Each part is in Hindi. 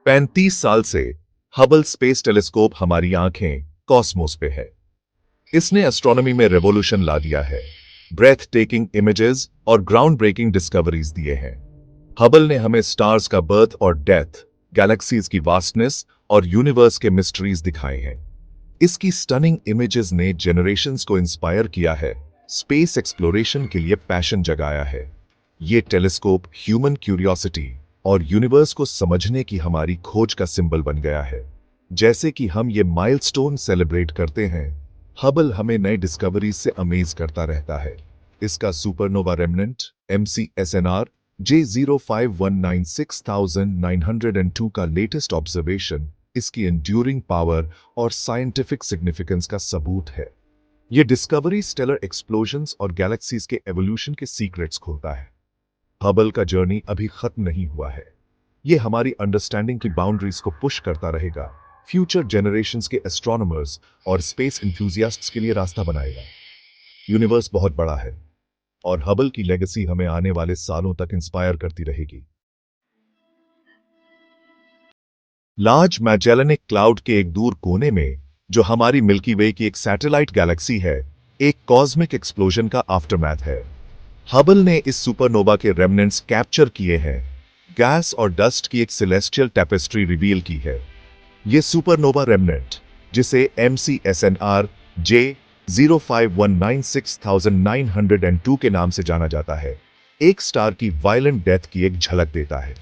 35 साल से हबल स्पेस टेलीस्कोप हमारी आंखें कॉस्मोस पे है। इसने एस्ट्रोनॉमी में रेवोल्यूशन ला दिया है, ब्रेथ टेकिंग इमेजेस और ग्राउंड ब्रेकिंग डिस्कवरीज दिए हैं। हबल ने हमें स्टार्स का बर्थ और डेथ, गैलेक्सीज की वास्टनेस और यूनिवर्स के मिस्ट्रीज दिखाए हैं। इसकी स्टनिंग इमेजेस ने जनरेशंस को इंस्पायर किया है, स्पेस एक्सप्लोरेशन के लिए पैशन जगाया है। ये टेलीस्कोप ह्यूमन क्यूरियोसिटी और यूनिवर्स को समझने की हमारी खोज का सिंबल बन गया है। जैसे कि हम ये माइलस्टोन सेलिब्रेट करते हैं, हबल हमें नए डिस्कवरीज से अमेज करता रहता है। इसका सुपरनोवा रेमनेंट MCSNR J05196902 का लेटेस्ट ऑब्जर्वेशन इसकी एंड्यूरिंग पावर और साइंटिफिक सिग्निफिकेंस का सबूत है। ये डिस्कवरी स्टेलर एक्सप्लोजन्स और गैलेक्सीज के एवोल्यूशन के सीक्रेट्स खोलता है। हबल का जर्नी अभी खत्म नहीं हुआ है। ये हमारी अंडरस्टैंडिंग की बाउंड्रीज को पुश करता रहेगा, फ्यूचर जनरेशंस के एस्ट्रोनॉमर्स और स्पेस एंथुसियास्ट्स के लिए रास्ता बनाएगा। यूनिवर्स बहुत बड़ा है और हबल की लेगेसी हमें आने वाले सालों तक इंस्पायर करती रहेगी। लार्ज मैजेलेनिक क्लाउड के एक दूर कोने में, जो हमारी मिल्की वे की एक सैटेलाइट गैलेक्सी है, एक कॉस्मिक एक्सप्लोजन का आफ्टरमैथ है। हबल ने इस सुपरनोवा के रेमनेंट्स कैप्चर किए हैं, गैस और डस्ट की एक सेलेस्टियल टैपेस्ट्री रिवील की है। ये सुपरनोवा रेमनेंट, जिसे MCSNR J05196902 के नाम से जाना जाता है, एक स्टार की वायलेंट डेथ की एक झलक देता है।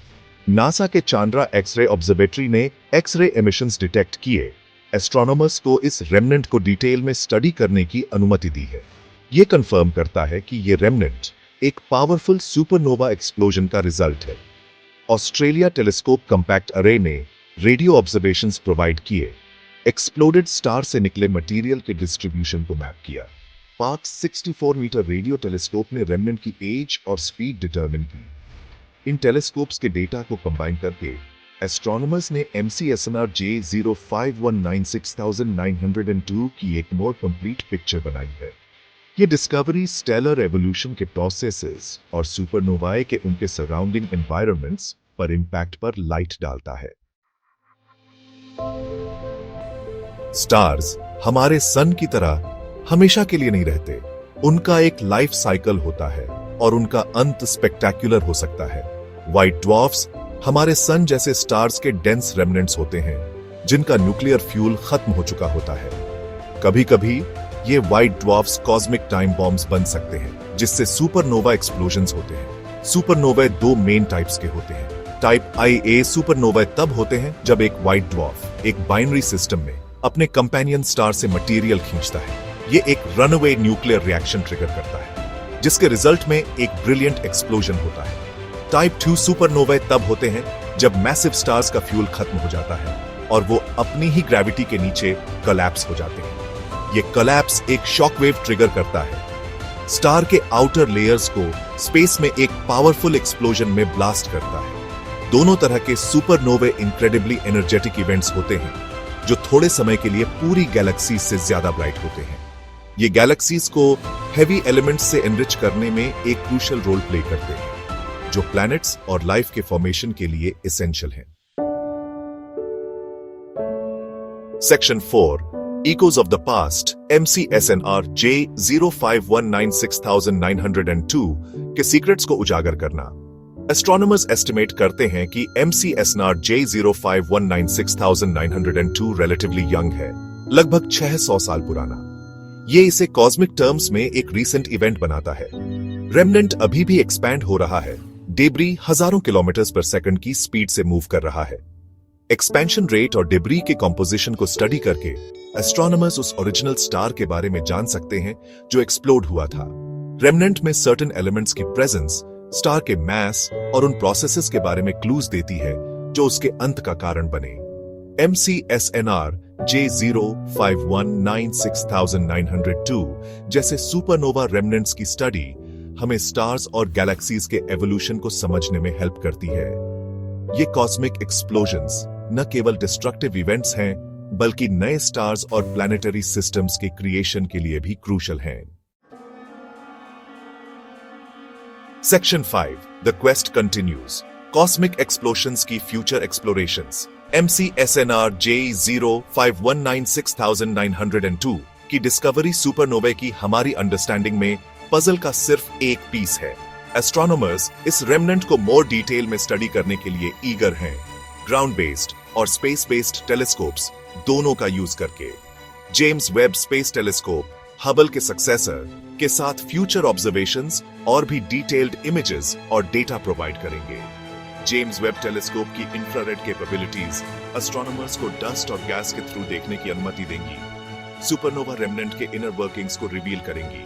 नासा के चांद्रा एक्सरे ऑब्जर्वेटरी ने एक्सरे एमिशंस डिटेक्ट किए, एस्ट्रोनॉमर्स को इस रेमनेंट को डिटेल में स्टडी करने की अनुमति दी है। ये कंफर्म करता है कि ये रेमनेंट एक पावरफुल सुपरनोवा एक्सप्लोजन का रिजल्ट है। ऑस्ट्रेलिया टेलीस्कोप कॉम्पैक्ट अरे ने रेडियो ऑब्जर्वेशंस प्रोवाइड किए, एक्सप्लोडेड स्टार से निकले मटेरियल के डिस्ट्रीब्यूशन को मैप किया। 564 मीटर रेडियो टेलीस्कोप ने रेमनेंट की एज और स्पीड डिटरमिन की। इन टेलीस्कोप्स के डेटा को कंबाइन करके एस्ट्रोनॉमर्स ने MCSNR J05196902 की एक मोर कंप्लीट पिक्चर बनाई है। ये डिस्कवरी स्टेलर एवोल्यूशन के प्रोसेसेस और सुपरनोवाए के उनके सराउंडिंग एनवायरनमेंट्स पर इंपैक्ट पर लाइट डालता है। स्टार्स हमारे सन की तरह हमेशा के लिए नहीं रहते। उनका एक लाइफ साइकिल होता है और उनका अंत स्पेक्टैक्युलर हो सकता है। व्हाइट ड्वार्फ्स हमारे सन जैसे स्टार्स के डेंस रेमनेंट्स होते हैं, जिनका न्यूक्लियर फ्यूल खत्म हो चुका होता है। कभी कभी ये white dwarfs cosmic time bombs बन सकते हैं, जिससे सुपरनोवा एक्सप्लोजन्स होते हैं। सुपरनोवा दो मेन टाइप्स के होते हैं। टाइप IA सुपरनोवा तब होते हैं जब एक व्हाइट ड्वार्फ एक बाइनरी सिस्टम में अपने कंपेनियन स्टार से मटेरियल खींचता है। ये एक रनअवे न्यूक्लियर रिएक्शन ट्रिगर करता है, जिसके रिजल्ट में एक ब्रिलियंट एक्सप्लोजन होता है। टाइप 2 सुपरनोवा तब होते हैं जब मैसिव स्टार्स का फ्यूल खत्म हो जाता है और वो अपनी ही ग्रेविटी के नीचे कोलैप्स हो जाते हैं। ये कोलैप्स एक शॉकवेव ट्रिगर करता है, स्टार के आउटर लेयर्स को स्पेस में एक पावरफुल एक्सप्लोजन में ब्लास्ट करता है। दोनों तरह के सुपरनोवा इंक्रेडिबली एनर्जेटिक इवेंट्स होते हैं, जो थोड़े समय के लिए पूरी गैलेक्सी से ज्यादा ब्राइट होते हैं। ये गैलेक्सीज को हेवी एलिमेंट्स से एनरिच करने में एक क्रूशियल रोल प्ले करते हैं, जो प्लैनेट्स और लाइफ के फॉर्मेशन के लिए एसेंशियल हैं। Section 4 Echoes of the Past MCSNR J05196902 के सीक्रेट्स को उजागर करना। एस्ट्रोनॉमर्स एस्टिमेट करते हैं कि MCSNR J05196902 रिलेटिवली यंग है, लगभग 600 साल पुराना। ये इसे कॉस्मिक टर्म्स में एक रीसेंट इवेंट बनाता है। रेमनेंट अभी भी एक्सपैंड हो रहा है, डेब्री हजारों किलोमीटर पर सेकंड की स्पीड से मूव कर रहा है। एक्सपेंशन रेट और डेब्री के कॉम्पोजिशन को स्टडी करके एस्ट्रोनॉमर्स उस ओरिजिनल स्टार के बारे में जान सकते हैं जो एक्सप्लोड हुआ था। रेमनेंट में सर्टेन एलिमेंट्स की प्रेजेंस स्टार के मैस और उन प्रोसेसेस के बारे में क्लूज देती है जो उसके अंत का कारण बने। MCSNR J05196902 जैसे सुपरनोवा रेमनेंट्स की स्टडी हमें स्टार्स और गैलेक्सीज के एवोल्यूशन को समझने में हेल्प करती है। ये कॉस्मिक एक्सप्लोजन्स न केवल डिस्ट्रक्टिव इवेंट्स हैं, बल्कि नए स्टार्स और प्लैनेटरी सिस्टम्स के क्रिएशन के लिए भी क्रूशल हैं। Section 5 the quest continues cosmic explosions की फ्यूचर एक्सप्लोरेशंस। MCSNR J05196902 की डिस्कवरी सुपरनोवा की हमारी अंडरस्टैंडिंग में पजल का सिर्फ एक पीस है। एस्ट्रोनॉमर्स इस रेमनेंट को मोर डिटेल में स्टडी करने के लिए ईगर हैं, ग्राउंड बेस्ड और स्पेस बेस्ड टेलीस्कोप्स दोनों का यूज करके। James Webb space telescope Hubble के सक्सेसर के साथ फ्यूचर ऑब्जर्वेशंस और भी डिटेल्ड इमेजेस और डेटा प्रोवाइड करेंगे। जेम्स वेब टेलीस्कोप की इंफ्रारेड कैपेबिलिटीज एस्ट्रोनॉमर्स को डस्ट और गैस के थ्रू देखने की अनुमति देंगी, सुपरनोवा रेमनेंट के इनर वर्किंग्स को रिवील करेंगी।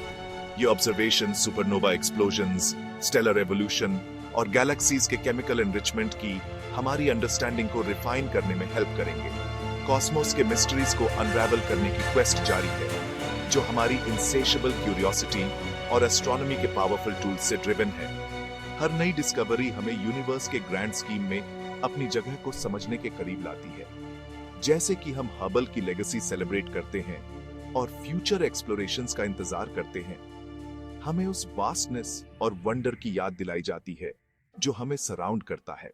ये ऑब्जर्वेशन सुपरनोवा एक्सप्लोजंस, स्टेलर एवोल्यूशन और गैलेक्सीज के केमिकल एनरिचमेंट की हमारी अंडरस्टैंडिंग को रिफाइन करने में हेल्प करेंगे। कॉस्मोस के मिस्ट्रीज को अनरैवल करने की क्वेस्ट जारी है, जो हमारी इनसेशिएबल क्यूरियोसिटी और एस्ट्रोनॉमी के पावरफुल टूल्स से ड्रिवन है। हर नई डिस्कवरी हमें यूनिवर्स के ग्रैंड स्कीम में अपनी जगह को समझने के करीब लाती है। जैसे कि हम हबल की लेगेसी सेलिब्रेट करते हैं और फ्यूचर एक्सप्लोरेशंस का इंतजार करते हैं, हमें उस वास्टनेस और वंडर की याद दिलाई जाती है जो हमें सराउंड करता है।